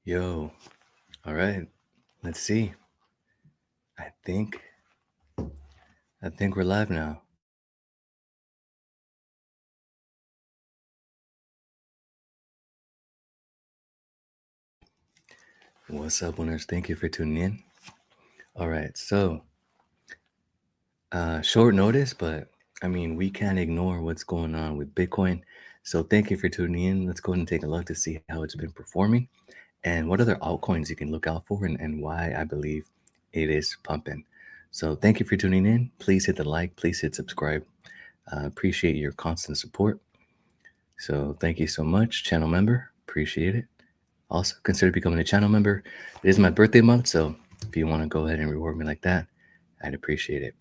Yo, all right. Let's see. I think I think we're live now. What's up, winners? Thank you for tuning in. All right, so short notice, but I mean we can't ignore what's going on with Bitcoin. So thank you for tuning in. Let's go ahead and take a look to see how it's been performing and what other altcoins you can look out for and why I believe it is pumping. So thank you for tuning in. Please hit the like, please hit subscribe. Appreciate your constant support. So thank you so much, channel member. Appreciate it. Also, consider becoming a channel member. It is my birthday month, so if you want to go ahead and reward me like that, I'd appreciate it.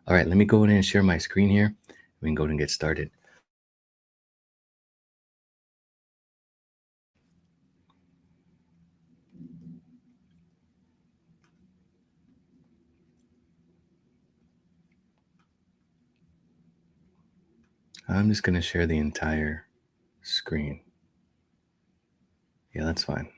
All right, let me go in and share my screen here. We can go ahead and get started. I'm just going to share the entire screen. Yeah, that's fine.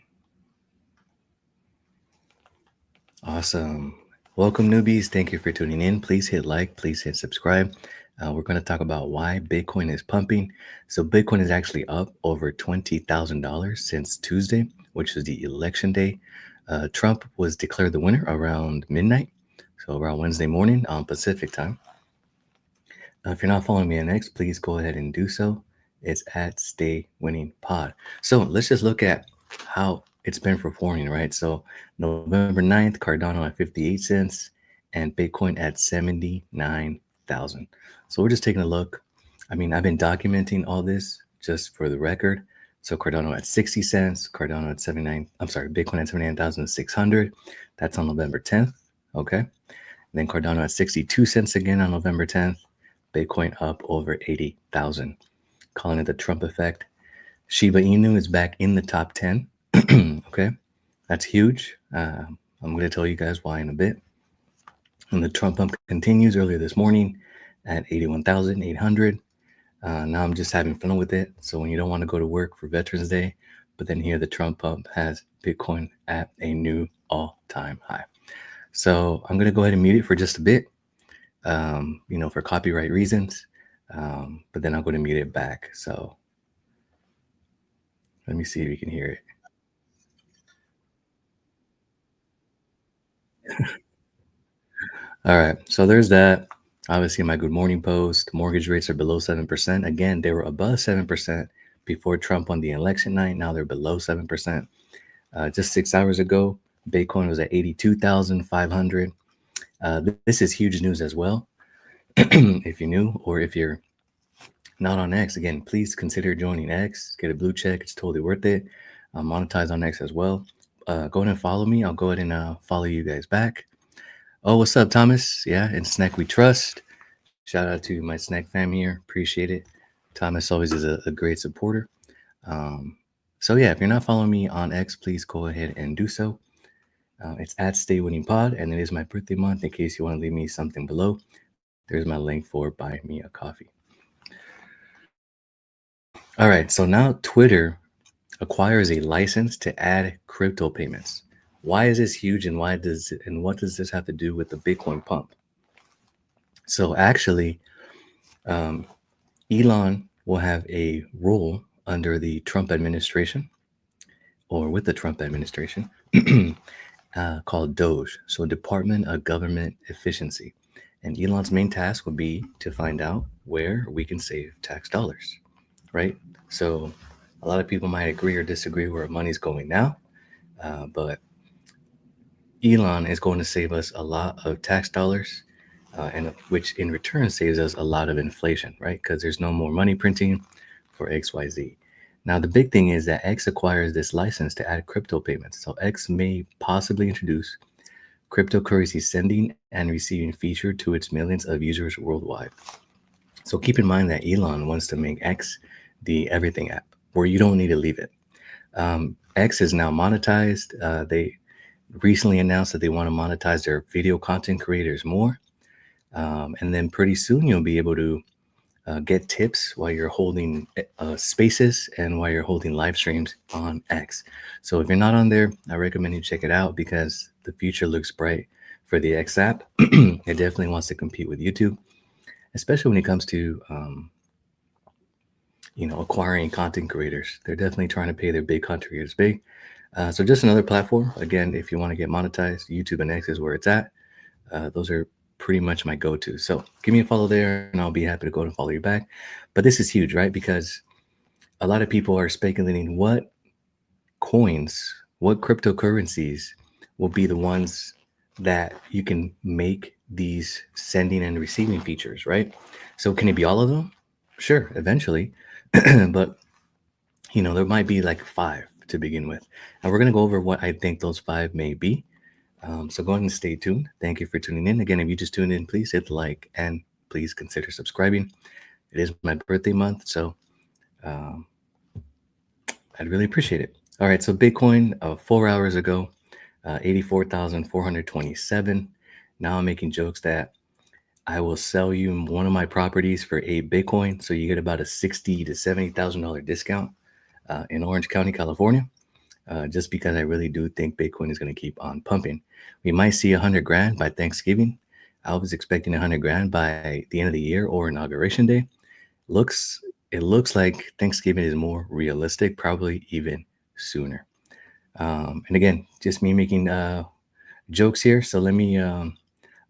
Awesome. Welcome, newbies. Thank you for tuning in. Please hit like, please hit subscribe. We're going to talk about why Bitcoin is pumping. So, Bitcoin is actually up over $20,000 since Tuesday, which is the election day. Trump was declared the winner around midnight, so around Wednesday morning on Pacific time. If you're not following me on X, please go ahead and do so. It's at Stay Winning Pod. So let's just look at how it's been performing, right? So November 9th, Cardano at 58 cents and Bitcoin at 79,000. So we're just taking a look. I mean, I've been documenting all this just for the record. So Cardano at 60 cents, Cardano at 79, I'm sorry, Bitcoin at 79,600. That's on November 10th. Okay. And then Cardano at 62 cents again on November 10th. Bitcoin up over 80,000, calling it the Trump effect. Shiba Inu is back in the top 10. Okay, that's huge. I'm going to tell you guys why in a bit. And the Trump pump continues earlier this morning at 81,800. Now I'm just having fun with it. So when you don't want to go to work for Veterans Day, but then here the Trump pump has Bitcoin at a new all-time high. So I'm going to go ahead and mute it for just a bit. For copyright reasons. But then I'll go to mute it back. So let me see if you can hear it. All right. So there's that. Obviously, my good morning post. Mortgage rates are below 7%. Again, they were above 7% before Trump on the election night. Now they're below 7%. Just 6 hours ago, Bitcoin was at 82,500. This is huge news as well. If you knew, or if you're not on X, again, please consider joining X. Get a blue check. It's totally worth it. Monetize on X as well. Go ahead and follow me. I'll go ahead and follow you guys back. Oh, what's up, Thomas? Yeah, and Snack We Trust. Shout out to my Snack fam here. Appreciate it. Thomas always is a great supporter. So yeah, if you're not following me on X, please go ahead and do so. It's at Stay Winning Pod, and it is my birthday month. In case you want to leave me something below, there's my link for Buy Me a Coffee. All right, so now Twitter acquires a license to add crypto payments. Why is this huge, and what does this have to do with the Bitcoin pump? So actually, Elon will have a role under the Trump administration, or with the Trump administration, called DOGE, so Department of Government Efficiency. And Elon's main task would be to find out where we can save tax dollars, right? So a lot of people might agree or disagree where money's going now, but Elon is going to save us a lot of tax dollars, and which in return saves us a lot of inflation, right? Because there's no more money printing for XYZ. Now, the big thing is that X acquires this license to add crypto payments. So X may possibly introduce cryptocurrency sending and receiving feature to its millions of users worldwide. So keep in mind that Elon wants to make X the everything app where you don't need to leave it. X is now monetized. They recently announced that they want to monetize their video content creators more. And then pretty soon you'll be able to get tips while you're holding spaces and while you're holding live streams on X. So if you're not on there, I recommend you check it out because the future looks bright for the X app. It definitely wants to compete with YouTube, especially when it comes to acquiring content creators. They're definitely trying to pay their big content creators big. So just another platform. Again, if you want to get monetized, YouTube and X is where it's at. Those are pretty much my go-to. So give me a follow there, and I'll be happy to go and follow you back. But this is huge, right? Because a lot of people are speculating coins, what cryptocurrencies will be the ones that you can make these sending and receiving features, right? So can it be all of them? Sure, eventually. But there might be like five to begin with. And we're going to go over what I think those five may be. So go ahead and stay tuned. Thank you for tuning in. Again, if you just tuned in, please hit like and please consider subscribing. It is my birthday month, so um, I'd really appreciate it. All right, so Bitcoin 4 hours ago, 84,427. Now I'm making jokes that I will sell you one of my properties for 8 Bitcoin, so you get about a $60,000 to $70,000 discount in Orange County, California. Just because I really do think Bitcoin is going to keep on pumping. We might see 100 grand by Thanksgiving. I was expecting 100 grand by the end of the year or inauguration day. It looks like Thanksgiving is more realistic, probably even sooner. And again, just me making jokes here. So let me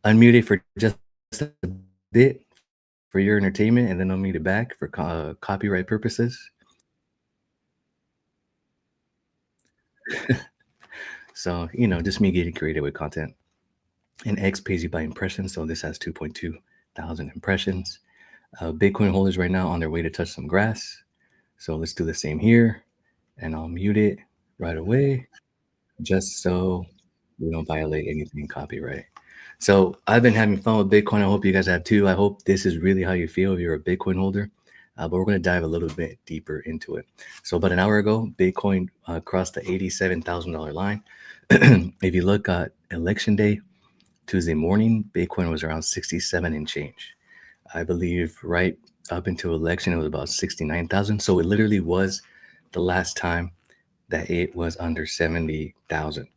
unmute it for just a bit for your entertainment, and then I'll mute it back for copyright purposes. So just me getting creative with content. And X pays you by impressions. So this has 2.2 thousand impressions. Bitcoin holders right now on their way to touch some grass. So let's do the same here. And I'll mute it right away just so we don't violate anything copyright. So I've been having fun with Bitcoin. I hope you guys have too. I hope this is really how you feel if you're a Bitcoin holder. But we're going to dive a little bit deeper into it. So about an hour ago, Bitcoin crossed the $87,000 line. If you look at election day, Tuesday morning, Bitcoin was around 67 and change. I believe right up until election, it was about 69,000. So it literally was the last time that it was under 70,000.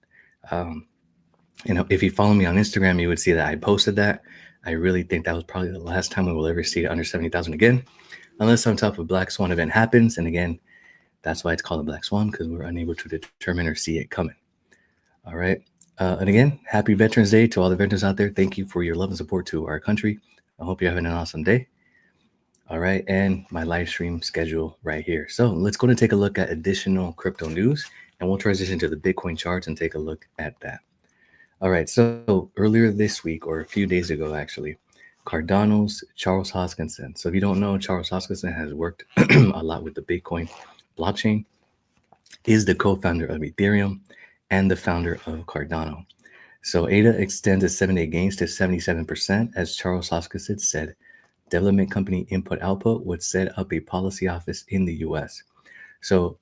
If you follow me on Instagram, you would see that I posted that. I really think that was probably the last time we will ever see it under 70,000 again, unless some type of Black Swan event happens. And again, that's why it's called a Black Swan, because we're unable to determine or see it coming. All right. And again, happy Veterans Day to all the veterans out there. Thank you for your love and support to our country. I hope you're having an awesome day. All right. And my live stream schedule right here. So let's go and take a look at additional crypto news, and we'll transition to the Bitcoin charts and take a look at that. All right. So earlier this week, or a few days ago, actually, Cardano's Charles Hoskinson. So if you don't know, Charles Hoskinson has worked a lot with the Bitcoin blockchain, is the co-founder of Ethereum and the founder of Cardano. So ADA extends its 7-day gains to 77%, as Charles Hoskinson said. Development company Input Output would set up a policy office in the US. So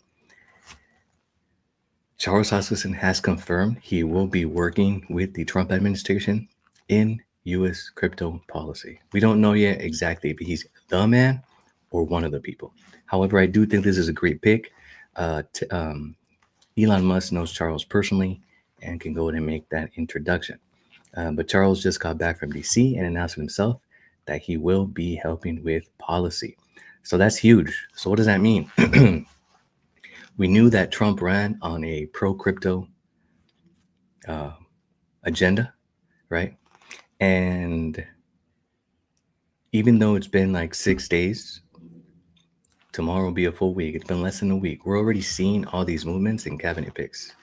Charles Hoskinson has confirmed he will be working with the Trump administration in US crypto policy. We don't know yet exactly if he's the man or one of the people. However, I do think this is a great pick. Elon Musk knows Charles personally and can go ahead and make that introduction. But Charles just got back from DC and announced himself that he will be helping with policy. So that's huge. So what does that mean? We knew that Trump ran on a pro-crypto agenda, right? And even though it's been like 6 days, tomorrow will be a full week. It's been less than a week. We're already seeing all these movements in cabinet picks.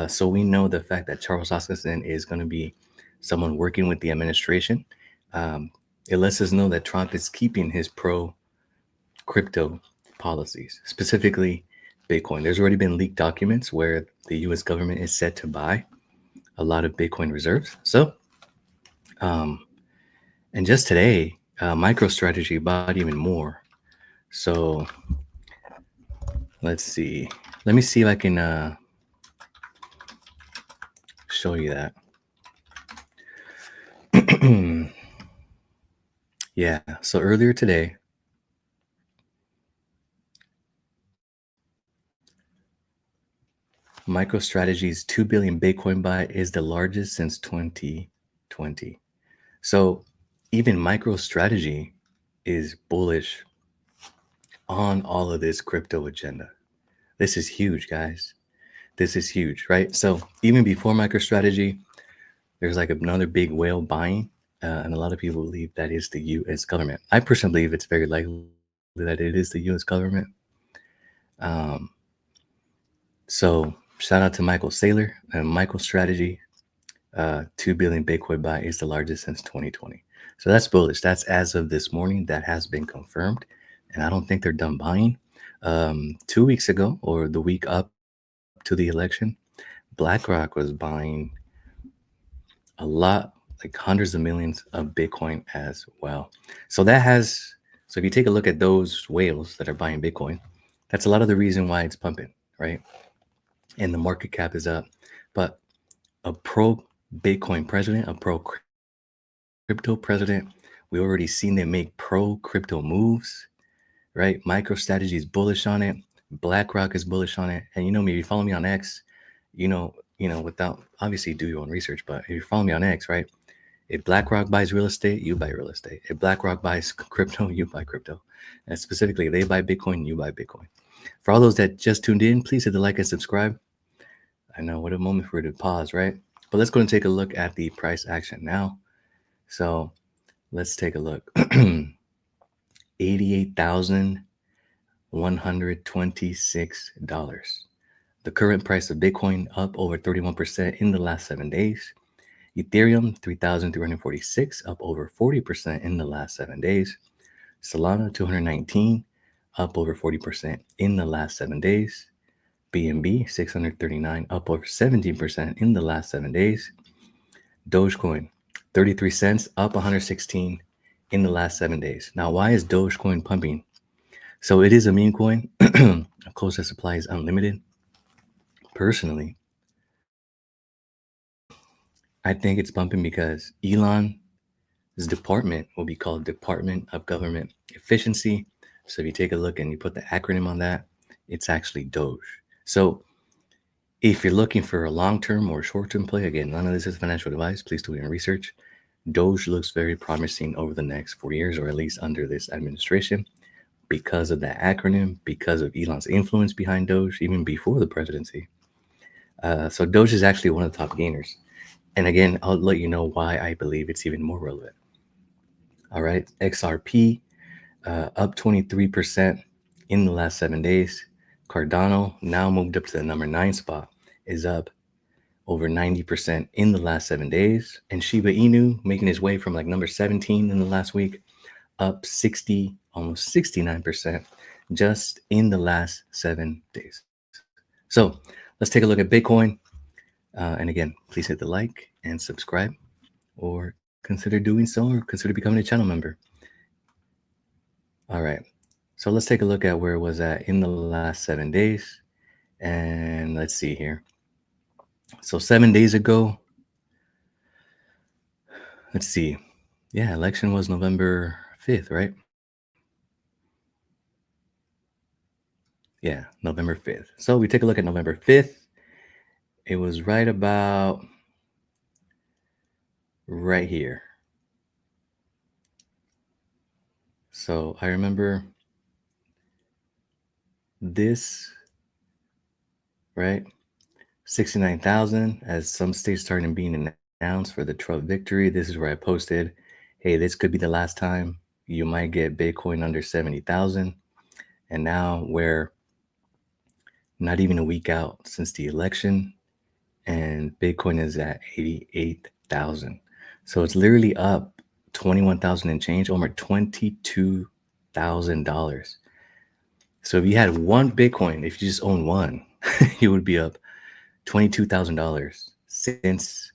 So we know the fact that Charles Hoskinson is going to be someone working with the administration. It lets us know that Trump is keeping his pro-crypto policies, specifically Bitcoin. There's already been leaked documents where the U.S. government is set to buy a lot of Bitcoin reserves. So, and just today, MicroStrategy bought even more. So let's see. Let me see if I can show you that. Yeah. So earlier today, MicroStrategy's 2 billion Bitcoin buy is the largest since 2020. So even MicroStrategy is bullish on all of this crypto agenda. This is huge, guys. This is huge, right? So even before MicroStrategy, there's like another big whale buying, and a lot of people believe that is the U.S. government. I personally believe it's very likely that it is the U.S. government. Um, so shout out to Michael Saylor and MicroStrategy. 2 billion Bitcoin buy is the largest since 2020. So that's bullish. That's as of this morning. That has been confirmed, and I don't think they're done buying. 2 weeks ago, or the week up to the election, BlackRock was buying a lot, like hundreds of millions of Bitcoin as well. So that has, so if you take a look at those whales that are buying Bitcoin, that's a lot of the reason why it's pumping, right? And the market cap is up. But a pro Bitcoin president, a pro crypto president, we already seen them make pro crypto moves, right? MicroStrategy is bullish on it. BlackRock is bullish on it. And you know me, if you follow me on X, without obviously do your own research, but if you follow me on X, right? If BlackRock buys real estate, you buy real estate. If BlackRock buys crypto, you buy crypto. And specifically, they buy Bitcoin, you buy Bitcoin. For all those that just tuned in, please hit the like and subscribe. I know what a moment for it to pause, right? But let's go and take a look at the price action now. So let's take a look. $88,126. The current price of Bitcoin up over 31% in the last 7 days. Ethereum 3,346, up over 40% in the last 7 days. Solana 219, up over 40% in the last 7 days. BNB 639, up over 17% in the last 7 days. Dogecoin 33 cents, up 116 in the last 7 days. Now, why is Dogecoin pumping? So it is a meme coin. Of course, the supply is unlimited. Personally, I think it's pumping because Elon's department will be called Department of Government Efficiency. So if you take a look and you put the acronym on that, it's actually Doge. So if you're looking for a long-term or short-term play, again, none of this is financial advice. Please do your research. Doge looks very promising over the next 4 years, or at least under this administration, because of that acronym, because of Elon's influence behind Doge, even before the presidency. So Doge is actually one of the top gainers. And again, I'll let you know why I believe it's even more relevant. All right, XRP up 23% in the last 7 days. Cardano now moved up to the number 9 spot, is up over 90% in the last 7 days. And Shiba Inu making his way from like number 17 in the last week, up 60, almost 69% just in the last 7 days. So let's take a look at Bitcoin. And again, please hit the like and subscribe, or consider doing so, or consider becoming a channel member. All right. So let's take a look at where it was at in the last 7 days. And let's see here. So 7 days ago, let's see. Yeah, election was November 5th, right? Yeah, November 5th. So we take a look at November 5th. It was right about right here. So I remember this, right? 69,000 as some states started being announced for the Trump victory. This is where I posted, hey, this could be the last time you might get Bitcoin under 70,000. And now we're not even a week out since the election, and Bitcoin is at 88,000. So it's literally up 21,000 and change, almost $22,000. So if you had one Bitcoin, if you just own one, you would be up $22,000 since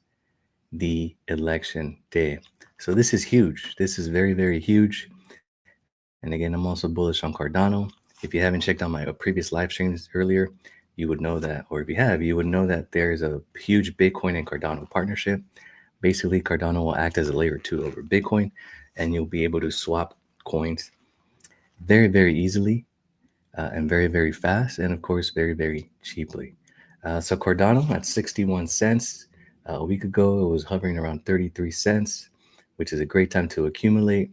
the election day. So this is huge. This is very, very huge. And again, I'm also bullish on Cardano. If you haven't checked out my previous live streams earlier, you would know that, or if you have, you would know that there's a huge Bitcoin and Cardano partnership. Basically, Cardano will act as a layer 2 over Bitcoin, and you'll be able to swap coins very, very easily, and very, very fast, and of course, very, very cheaply. So Cardano at 61 cents. A week ago, it was hovering around 33 cents, which is a great time to accumulate.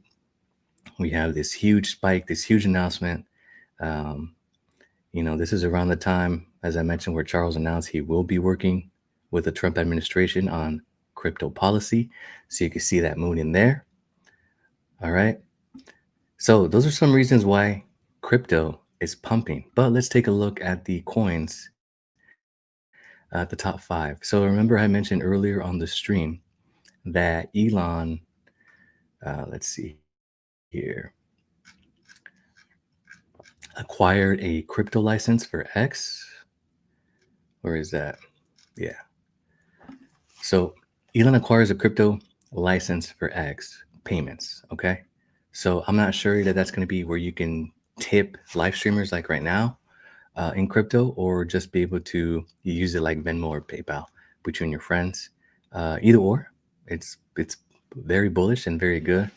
We have this huge spike, this huge announcement. Um, this is around the time, as I mentioned, where Charles announced he will be working with the Trump administration on crypto policy. So you can see that moon in there. All right. So those are some reasons why crypto is pumping. But let's take a look at the coins at the top five. So remember, I mentioned earlier on the stream that Elon, let's see here, acquired a crypto license for X. Where is that? Yeah. So Elon acquires a crypto license for X payments. Okay. So I'm not sure that that's going to be where you can tip live streamers like right now in crypto, or just be able to use it like Venmo or PayPal between your friends. Either or, it's very bullish and very good.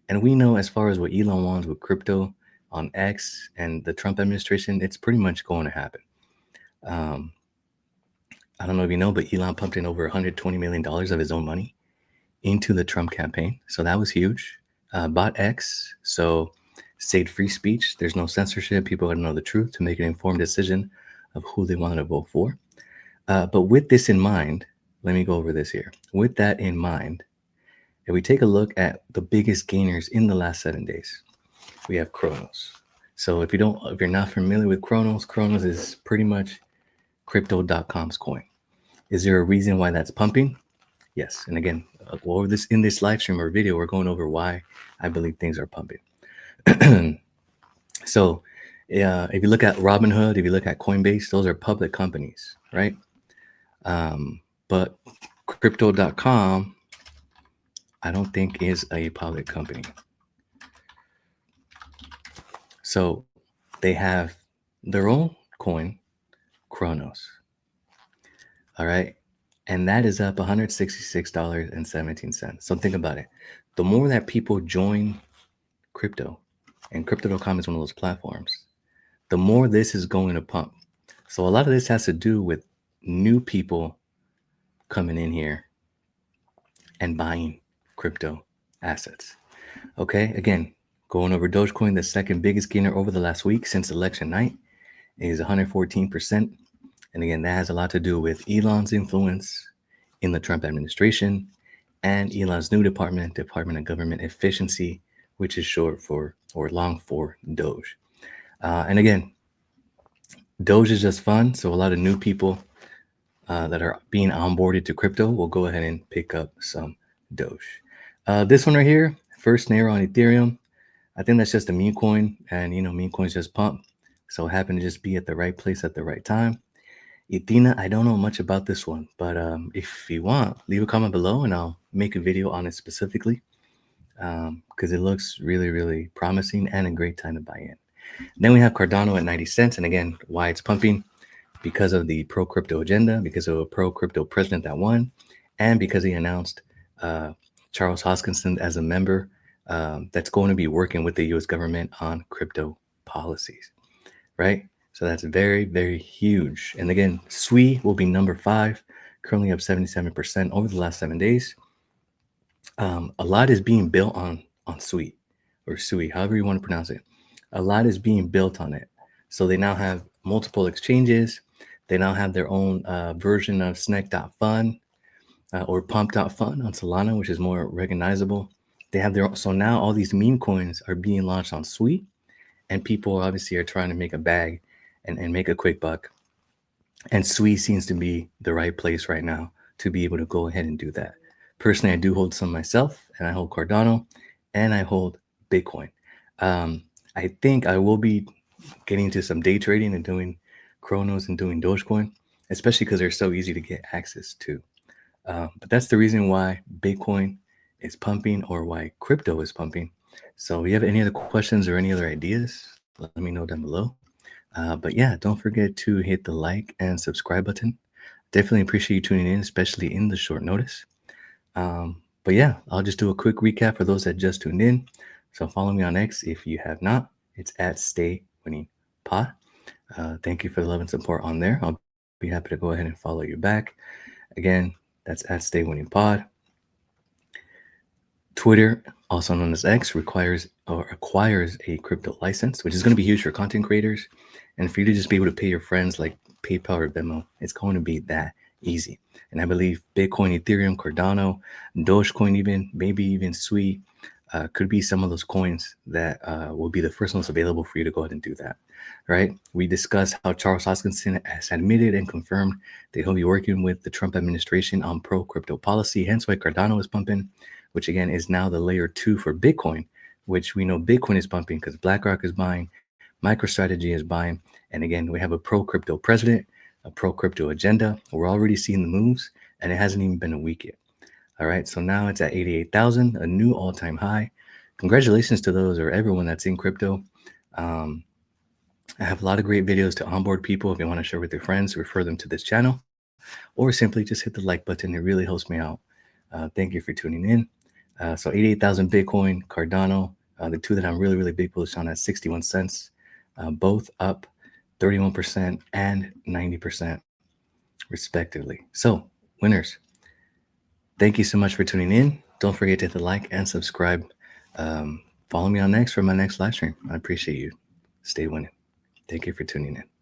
And we know, as far as what Elon wants with crypto on X and the Trump administration, it's pretty much going to happen. Um, I don't know if you know, but Elon pumped in over $120 million of his own money into the Trump campaign. So that was huge. Bought X, so saved free speech. There's no censorship. People got to know the truth to make an informed decision of who they want to vote for. But with this in mind, let me go over this here. With that in mind, if we take a look at the biggest gainers in the last 7 days, we have Kronos. So if you're not familiar with Kronos, Kronos is pretty much Crypto.com's coin. Is there a reason why that's pumping? Yes. And again, over this in this live stream or video, we're going over why I believe things are pumping. So if you look at Robinhood, if you look at Coinbase, those are public companies, right? But Crypto.com, I don't think is a public company. So they have their own coin, Kronos. All right. And that is up $166.17. So think about it. The more that people join crypto, and Crypto.com is one of those platforms, the more this is going to pump. So a lot of this has to do with new people coming in here and buying crypto assets. Okay, again, going over Dogecoin, the second biggest gainer over the last week since election night is 114%. And again, that has a lot to do with Elon's influence in the Trump administration and Elon's new Department of Government Efficiency, which is short for or long for Doge. And again, Doge is just fun. So a lot of new people that are being onboarded to crypto will go ahead and pick up some Doge. This one right here, First Naira on Ethereum. I think that's just a meme coin, and meme coins just pump. So it happened to just be at the right place at the right time. Ethena, I don't know much about this one, but if you want, leave a comment below and I'll make a video on it specifically, because it looks really, really promising and a great time to buy in. Then we have Cardano at 90 cents. And again, why it's pumping? Because of the pro-crypto agenda, because of a pro-crypto president that won, and because he announced Charles Hoskinson as a member that's going to be working with the U.S. government on crypto policies, right? So that's very, very huge. And again, SUI will be number 5, currently up 77% over the last 7 days. A lot is being built on SUI or SUI, however you want to pronounce it. A lot is being built on it. So they now have multiple exchanges. They now have their own version of Snake.fun or Pump.fun on Solana, which is more recognizable. They have so now all these meme coins are being launched on SUI, and people obviously are trying to make a bag and make a quick buck. And SUI seems to be the right place right now to be able to go ahead and do that. Personally, I do hold some myself, and I hold Cardano, and I hold Bitcoin. I think I will be getting into some day trading and doing Kronos and doing Dogecoin, especially because they're so easy to get access to. But that's the reason why Bitcoin is pumping, or why crypto is pumping. So if you have any other questions or any other ideas, let me know down below. But yeah, don't forget to hit the like and subscribe button. Definitely appreciate you tuning in, especially in the short notice. But yeah, I'll just do a quick recap for those that just tuned in. So follow me on X if you have not. It's at Stay Winning Pod. Thank you for the love and support on there. I'll be happy to go ahead and follow you back. Again, that's at Stay Winning Pod. Twitter, also known as X, requires or acquires a crypto license, which is going to be huge for content creators. And for you to just be able to pay your friends like PayPal or Venmo, it's going to be that easy. And I believe Bitcoin, Ethereum, Cardano, Dogecoin, even maybe even Sui, could be some of those coins that will be the first ones available for you to go ahead and do that. Right? We discussed how Charles Hoskinson has admitted and confirmed that he'll be working with the Trump administration on pro crypto policy, hence why Cardano is pumping, which again is now the layer 2 for Bitcoin, which we know Bitcoin is pumping because BlackRock is buying, MicroStrategy is buying. And again, we have a pro crypto president, a pro crypto agenda. We're already seeing the moves, and it hasn't even been a week yet. All right, so now it's at 88,000, a new all-time high. Congratulations to those or everyone that's in crypto. I have a lot of great videos to onboard people. If you want to share with your friends, refer them to this channel, or simply just hit the like button. It really helps me out. Thank you for tuning in. So 88,000 Bitcoin, Cardano, the two that I'm really, really big bullish on at 61 cents, both up 31% and 90% respectively. So winners, thank you so much for tuning in. Don't forget to hit the like and subscribe. Follow me on X for my next live stream. I appreciate you. Stay winning. Thank you for tuning in.